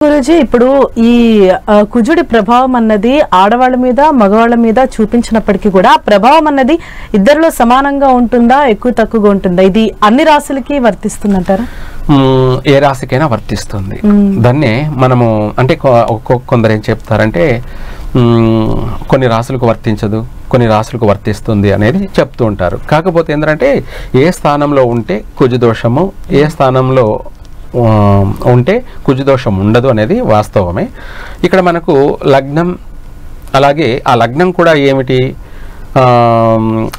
గురూజీ, ఇప్పుడు ఈ కుజుడి ప్రభావం అన్నది ఆడవాళ్ళ మీద మగవాళ్ళ మీద చూపించినప్పటికీ కూడా ప్రభావం అన్నది ఇద్దరిలో సమానంగా ఉంటుందా, ఎక్కువ తక్కువగా ఉంటుందా? ఇది అన్ని రాశులకి వర్తిస్తుందంటారా? ఏ రాశికైనా వర్తిస్తుంది. దాన్నే మనము అంటే కొందరు ఏం చెప్తారంటే కొన్ని రాశులకు వర్తించదు, కొన్ని రాశులకు వర్తిస్తుంది అనేది చెప్తూ ఉంటారు. కాకపోతే ఏంటంటే ఏ స్థానంలో ఉంటే కుజదోషము, ఏ స్థానంలో ఉంటే కుజదోషం ఉండదు అనేది వాస్తవమే. ఇక్కడ మనకు లగ్నం, అలాగే ఆ లగ్నం కూడా ఏమిటి,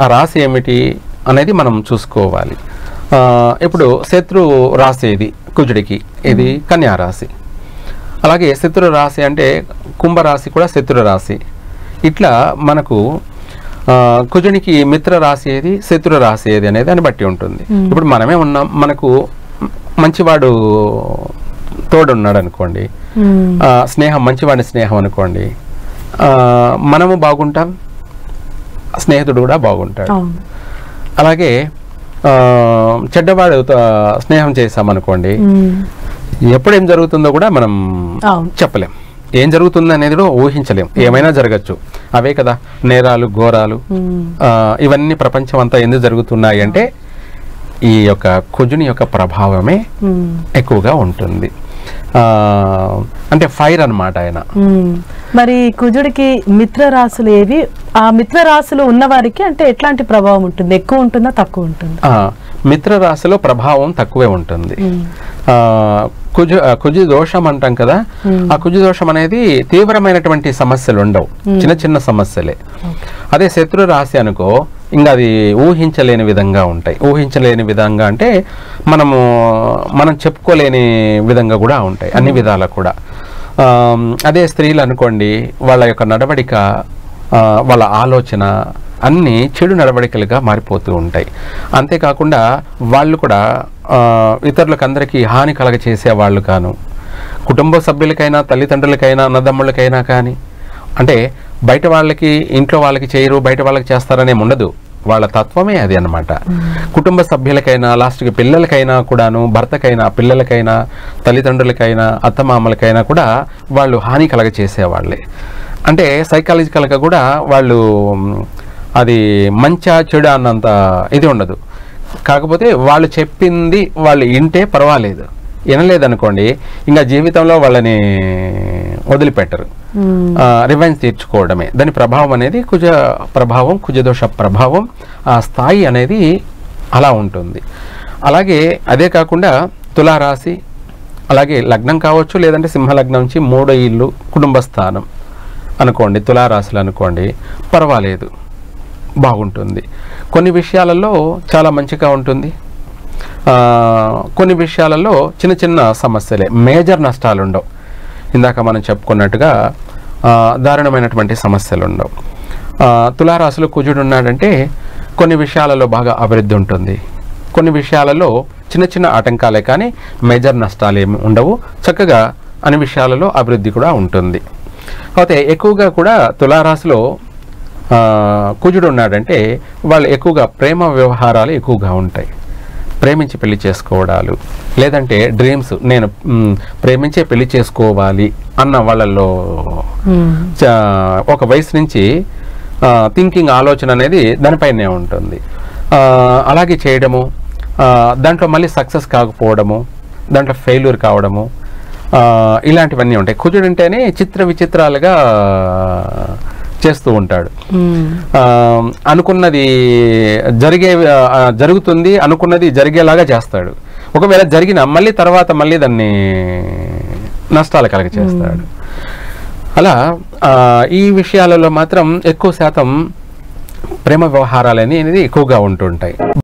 ఆ రాశి ఏమిటి అనేది మనం చూసుకోవాలి. ఇప్పుడు శత్రు రాశి ఇది కుజుడికి, ఇది కన్యా రాశి. అలాగే శత్రు రాశి అంటే కుంభరాశి కూడా శత్రు రాశి. ఇట్లా మనకు కుజునికి మిత్ర రాశి ఏది, శత్రు రాశి ఏది అనేది దాన్ని బట్టి ఉంటుంది. ఇప్పుడు మనమే ఉన్నాం, మనకు మంచివాడు తోడున్నాడు అనుకోండి, స్నేహం మంచివాడి స్నేహం అనుకోండి, మనము బాగుంటాం, స్నేహితుడు కూడా బాగుంటాడు. అలాగే చెడ్డవాడు స్నేహం చేసామనుకోండి, ఎప్పుడు ఏం జరుగుతుందో కూడా మనం చెప్పలేం, ఏం జరుగుతుంది అనేది కూడా ఊహించలేం, ఏమైనా జరగచ్చు. అవే కదా నేరాలు, ఘోరాలు, ఇవన్నీ ప్రపంచం అంతా ఎందుకు జరుగుతున్నాయి అంటే ఈ యొక్క కుజుని యొక్క ప్రభావమే ఎక్కువగా ఉంటుంది. అంటే ఫైర్ అన్నమాట ఆయన. మరి కుజుడికి మిత్ర రాశులు ఏవి? ఆ మిత్ర రాశులు ఉన్న వారికి అంటే ఎట్లాంటి ప్రభావం ఉంటుంది? ఎక్కువ ఉంటుందా, తక్కువ ఉంటుందా? మిత్ర రాశిలో ప్రభావం తక్కువే ఉంటుంది. కుజ దోషం అంటాం కదా, ఆ కుజ దోషం అనేది తీవ్రమైనటువంటి సమస్యలు ఉండవు, చిన్న చిన్న సమస్యలే. అదే శత్రు రాశి అనుకో, ఇంకా అది ఊహించలేని విధంగా ఉంటాయి. ఊహించలేని విధంగా అంటే మనం చెప్పుకోలేని విధంగా కూడా ఉంటాయి అన్ని విధాలా కూడా. అదే స్త్రీలు అనుకోండి, వాళ్ళ యొక్క నడవడిక, వాళ్ళ ఆలోచన అన్నీ చెడు నడవడికలుగా మారిపోతూ ఉంటాయి. అంతేకాకుండా వాళ్ళు కూడా ఇతరులకు అందరికీ హాని కలగ చేసేవాళ్ళు కాను, కుటుంబ సభ్యులకైనా, తల్లిదండ్రులకైనా, అన్నదమ్ములకైనా కానీ, అంటే బయట వాళ్ళకి, ఇంట్లో వాళ్ళకి చేయరు, బయట వాళ్ళకి చేస్తారనే ఉండదు, వాళ్ళ తత్వమే అది అన్నమాట. కుటుంబ సభ్యులకైనా, లాస్ట్కి పిల్లలకైనా కూడాను, భర్తకైనా, పిల్లలకైనా, తల్లిదండ్రులకైనా, అత్తమామలకైనా కూడా వాళ్ళు హాని కలగ చేసేవాళ్ళే. అంటే సైకాలజికల్గా కూడా వాళ్ళు అది మంచా చెడు అన్నంత ఇది ఉండదు. కాకపోతే వాళ్ళు చెప్పింది వాళ్ళు వింటే పర్వాలేదు, వినలేదనుకోండి ఇంకా జీవితంలో వాళ్ళని వదిలిపెట్టరు, రివెంజ్ తీర్చుకోవడమే దాని ప్రభావం అనేది. కుజ ప్రభావం, కుజదోష ప్రభావం, ఆ స్థాయి అనేది అలా ఉంటుంది. అలాగే అదే కాకుండా తులారాశి, అలాగే లగ్నం కావచ్చు, లేదంటే సింహలగ్నం నుంచి 3వ ఇల్లు కుటుంబ స్థానం అనుకోండి, తులారాశులు అనుకోండి, పర్వాలేదు, బాగుంటుంది. కొన్ని విషయాలలో చాలా మంచిగా ఉంటుంది, కొన్ని విషయాలలో చిన్న చిన్న సమస్యలే, మేజర్ నష్టాలు ఉండవు. ఇందాక మనం చెప్పుకున్నట్టుగా దారుణమైనటువంటి సమస్యలు ఉండవు. తులారాశిలో కుజుడు ఉన్నాడంటే కొన్ని విషయాలలో బాగా అభివృద్ధి ఉంటుంది, కొన్ని విషయాలలో చిన్న చిన్న ఆటంకాలే కానీ మేజర్ నష్టాలు ఏమి ఉండవు. చక్కగా అన్ని విషయాలలో అభివృద్ధి కూడా ఉంటుంది. అయితే ఎక్కువగా కూడా తులారాశిలో కుజుడు ఉన్నాడంటే వాళ్ళు ఎక్కువగా ప్రేమ వ్యవహారాలు ఎక్కువగా ఉంటాయి. ప్రేమించి పెళ్లి చేసుకోవడాలు, లేదంటే డ్రీమ్స్, నేను ప్రేమించే పెళ్లి చేసుకోవాలి అన్న వాళ్ళల్లో ఒక వయసు నుంచి థింకింగ్, ఆలోచన అనేది దానిపైనే ఉంటుంది. అలాగే చేయడము, దాంట్లో మళ్ళీ సక్సెస్ కాకపోవడము, దాంట్లో ఫెయిల్యూర్ కావడము, ఇలాంటివన్నీ ఉంటాయి. కుజుడు అంటేనే చిత్ర విచిత్రాలుగా చేస్తూ ఉంటాడు. అనుకున్నది జరుగుతుంది, అనుకున్నది జరిగేలాగా చేస్తాడు. ఒకవేళ జరిగిన మళ్ళీ తర్వాత మళ్ళీ దాన్ని నష్టాలు కలగ చేస్తాడు. అలా ఈ విషయాలలో మాత్రం ఎక్కువ శాతం ప్రేమ వ్యవహారాలు అనేది ఎక్కువగా ఉంటుంటాయి.